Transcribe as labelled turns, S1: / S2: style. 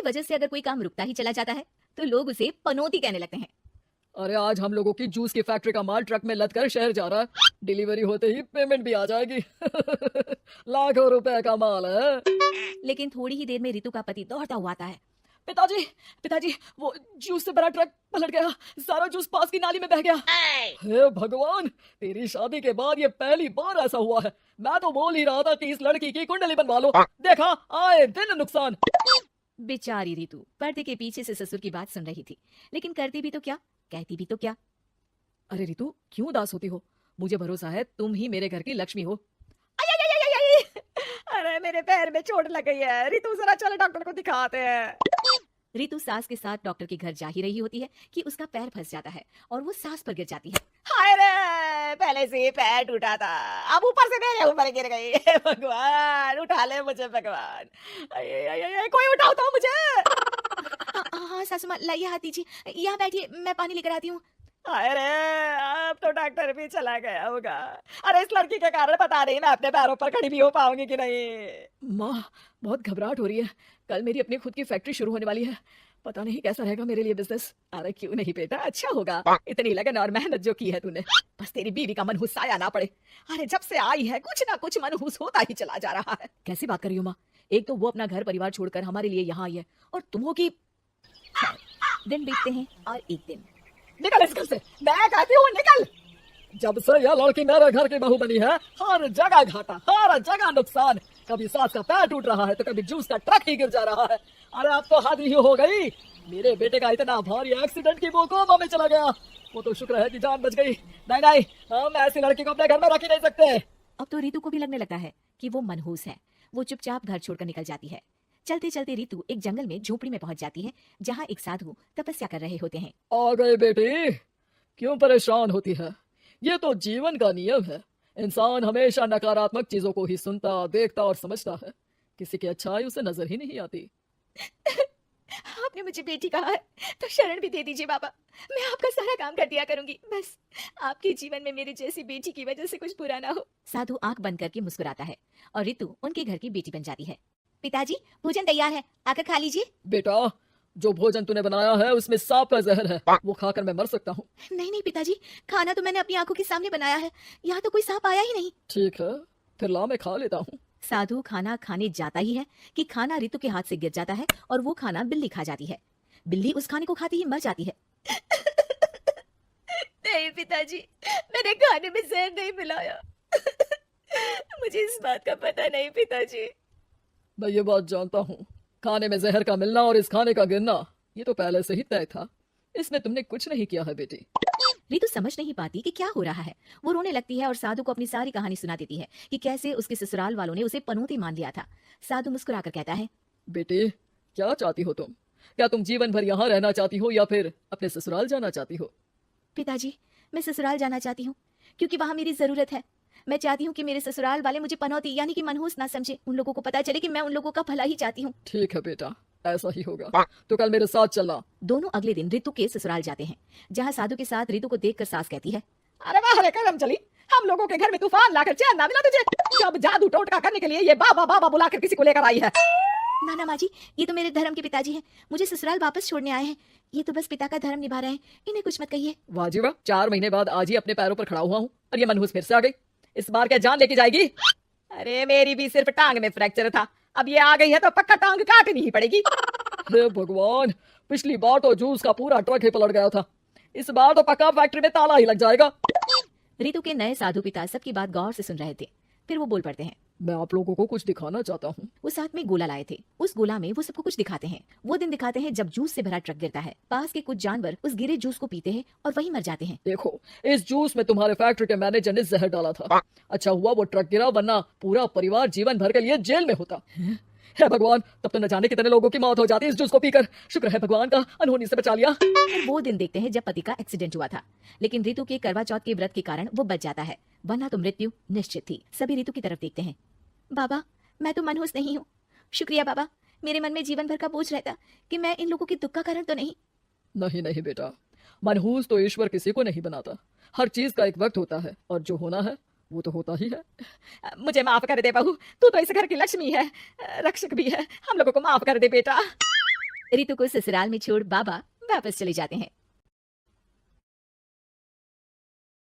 S1: वजह से अगर कोई काम रुकता ही चला जाता है तो लोग उसे पनौती कहने लगते हैं।
S2: अरे आज हम लोगों की जूस की फैक्ट्री का माल ट्रक में लद कर शहर जा रहा है। डिलीवरी होते ही पेमेंट भी आ जाएगी। लाखों रुपए का माल है।
S1: लेकिन थोड़ी ही देर में रितु का पति दौड़ता हुआ आता है।
S2: पिताजी, पिताजी, वो जूस से भरा ट्रक पलट गया। सारा जूस पास की नाली में बह गया। हे भगवान, तेरी शादी के बाद ये पहली बार ऐसा हुआ है। मैं तो बोल ही रहा था कि इस लड़की की कुंडली बनवा लो। देखा, आए दिन नुकसान।
S1: बेचारी रितु पर्दे के पीछे से ससुर की बात सुन रही थी, लेकिन करती भी तो क्या, कहती भी तो क्या।
S2: अरे रितु, क्यों उदास होती हो? मुझे भरोसा है तुम ही मेरे घर की लक्ष्मी हो।
S3: अरे मेरे पैर में चोट लग गई है, रितु जरा चलो डॉक्टर को दिखाते हैं।
S1: रितु सास के साथ डॉक्टर के घर जा ही रही होती है कि उसका पैर फंस जाता है और वो सास पर गिर जाती है।
S3: हाय रे, पहले से ही पैर टूटा था, अब ऊपर से मेरे ऊपर गिर गई। भगवान उठा ले मुझे भगवान। कोई उठाओ तो मुझे।
S1: हाँ सासू माँ, लाइए हाथ दीजिए, यहाँ बैठिए, मैं पानी लेकर आती हूँ।
S3: हाय रे, अब तो डॉक्टर भी चला गया होगा। अरे इस लड़की के कारण पता नहीं मैं अपने पैरों पर खड़ी भी हो पाऊंगी कि नहीं।
S2: माँ, बहुत घबराहट हो रही है। कल मेरी अपनी खुद की फैक्ट्री शुरू होने वाली है। पता नहीं कैसा रहेगा मेरे लिए बिजनेस।
S3: अरे क्यों नहीं बेटा, अच्छा होगा। इतनी लगन और मेहनत जो की है तूने, बस तेरी बीवी का मनहूस साया ना पड़े। अरे जब से आई है कुछ ना कुछ मनहूस होता ही चला जा रहा है।
S2: कैसी बात कर रही हो माँ? एक तो वो अपना घर परिवार छोड़कर हमारे लिए यहाँ आई है, और तुम हो कि...
S1: दिन बीतते हैं और एक दिन।
S3: निकल इस घर से, मैं कहती हूँ निकल।
S2: जब से यह लड़की मेरे घर की बहू बनी है, हर जगह घाटा, हर जगह नुकसान। कभी सास का पैर टूट रहा है तो कभी जूस का ट्रक ही गिर जा रहा है। अरे अब तो हद ही हो गई। मेरे बेटे का इतना भारी एक्सीडेंट की वो कोमा में चला गया। वो तो शुक्र है कि जान बच गई। नहीं नहीं, हम ऐसी लड़की को अपने घर में रख ही नहीं सकते।
S1: अब तो रितु को भी लगने लगता है कि वो मनहूस है। वो चुपचाप घर छोड़कर निकल जाती है। चलते चलते रितु एक जंगल में झोपड़ी में पहुंच जाती है, जहाँ एक साधु तपस्या कर रहे होते हैं।
S2: आ गए बेटी, क्यों परेशान होती है? ये तो जीवन का नियम है। इंसान हमेशा नकारात्मक चीजों को ही सुनता, देखता और समझता है। किसी की अच्छाई उसे नजर ही नहीं आती।
S1: आपने मुझे बेटी कहा है तो शरण भी दे दीजिए बाबा। मैं आपका सारा काम कर दिया करूंगी, बस आपके जीवन में मेरी जैसी बेटी की वजह से कुछ बुरा ना हो। साधु आंख बंद करके मुस्कुराता है और रितु उनके घर की बेटी बन जाती है। पिताजी, भोजन तैयार है, आकर खा लीजिए।
S2: बेटा, जो भोजन तूने बनाया है उसमें सांप का जहर है, वो खाकर मैं मर सकता हूँ।
S1: नहीं नहीं पिताजी, खाना तो मैंने अपनी आंखों के सामने बनाया है, यहाँ तो कोई सांप आया ही नहीं।
S2: ठीक है, फिर ला मैं खा लेता हूँ।
S1: साधु खाना खाने जाता ही है कि खाना रितु के हाथ से गिर जाता है और वो खाना बिल्ली खा जाती है। बिल्ली उस खाने को खाते ही मर जाती है। नहीं पिताजी, मैंने खाने में जहर नहीं मिलाया। मुझे इस बात का पता नहीं पिताजी।
S2: मैं ये बात जानता हूँ, खाने में जहर का मिलना और इस खाने का गिरना ये तो पहले से ही तय था। इसमें तुमने कुछ नहीं किया है बेटी।
S1: रितु समझ नहीं पाती कि क्या हो रहा है। वो रोने लगती है और साधु को अपनी सारी कहानी सुना देती है कि कैसे उसके ससुराल वालों ने उसे पनौती मान लिया था। साधु मुस्कुराकर कहता है,
S2: बेटी, क्या चाहती हो तुम? क्या तुम जीवन भर यहाँ रहना चाहती हो या फिर अपने ससुराल जाना चाहती हो?
S1: पिताजी, मैं ससुराल जाना चाहती हूँ क्योंकि वहाँ मेरी जरूरत है। मैं चाहती हूँ कि मेरे ससुराल वाले मुझे पनौती यानी कि मनहूस ना समझे। उन लोगों को पता चले कि मैं उन लोगों का भला ही चाहती हूँ।
S2: ठीक है बेटा, ऐसा ही होगा। तो कल मेरे साथ चलना।
S1: दोनों अगले दिन रितु के ससुराल जाते हैं, जहाँ साधु के साथ रितु को देखकर सास कहती है,
S3: अरे वाह रे करम चली, हम लोगों के घर में तूफान लाकर चैन ना मिला तुझे। जब जादू टोटका करने के लिए ये बाबा बाबा बुलाकर किसी को लेकर आई है।
S1: नाना माँ जी, ये तो मेरे धर्म के पिताजी हैं, मुझे ससुराल वापस छोड़ने आए हैं। ये तो बस पिता का धर्म निभा रहे हैं, इन्हें कुछ मत कहिए।
S2: वाह जी वाह, 4 महीने बाद आज ही अपने पैरों पर खड़ा हुआ हूँ और ये मनहूस फिर से आ गई। इस बार क्या जान लेके जाएगी?
S3: अरे मेरी भी सिर्फ टांग में फ्रैक्चर था, अब ये आ गई है तो पक्का टांग काटनी ही पड़ेगी।
S2: हे भगवान, पिछली बार तो जूस का पूरा ट्रक ही पलट गया था, इस बार तो पक्का फैक्ट्री में ताला ही लग जाएगा।
S1: रितु के नए साधु पिता सबकी बात गौर से सुन रहे थे। फिर वो बोल पड़ते हैं,
S2: मैं आप लोगों को कुछ दिखाना चाहता हूँ।
S1: वो साथ में गोला लाए थे। उस गोला में वो सबको कुछ दिखाते हैं। वो दिन दिखाते हैं जब जूस से भरा ट्रक गिरता है। पास के कुछ जानवर उस गिरे जूस को पीते हैं और वहीं मर जाते हैं।
S2: देखो, इस जूस में तुम्हारे फैक्ट्री के मैनेजर ने जहर डाला था। अच्छा हुआ वो ट्रक गिरा, वरना पूरा परिवार जीवन भर के लिए जेल में होता। हे भगवान, तब तो न जाने कितने लोगों की मौत हो जाती इस जूस को पीकर। शुक्र है भगवान का, अनहोनी से बचा लिया।
S1: फिर वो दिन देखते हैं जब पति का एक्सीडेंट हुआ था, लेकिन रितु के करवा चौथ के व्रत के कारण वो बच जाता है, वरना तो मृत्यु निश्चित थी। सभी रितु की तरफ देखते हैं। बाबा, मैं तो मनहूस नहीं हूँ। शुक्रिया बाबा, मेरे मन में जीवन भर का बोझ रहता कि मैं इन लोगों के दुख का कारण तो नहीं।
S2: नहीं नहीं बेटा, मनहूस तो ईश्वर किसी को नहीं बनाता। हर चीज का एक वक्त होता है और जो होना है वो तो होता ही है।
S3: मुझे माफ कर दे बहू, तू तो इस घर की लक्ष्मी है, रक्षक भी है। हम लोगों को माफ कर दे बेटा।
S1: रितु को ससुराल में छोड़ बाबा वापस चले जाते हैं।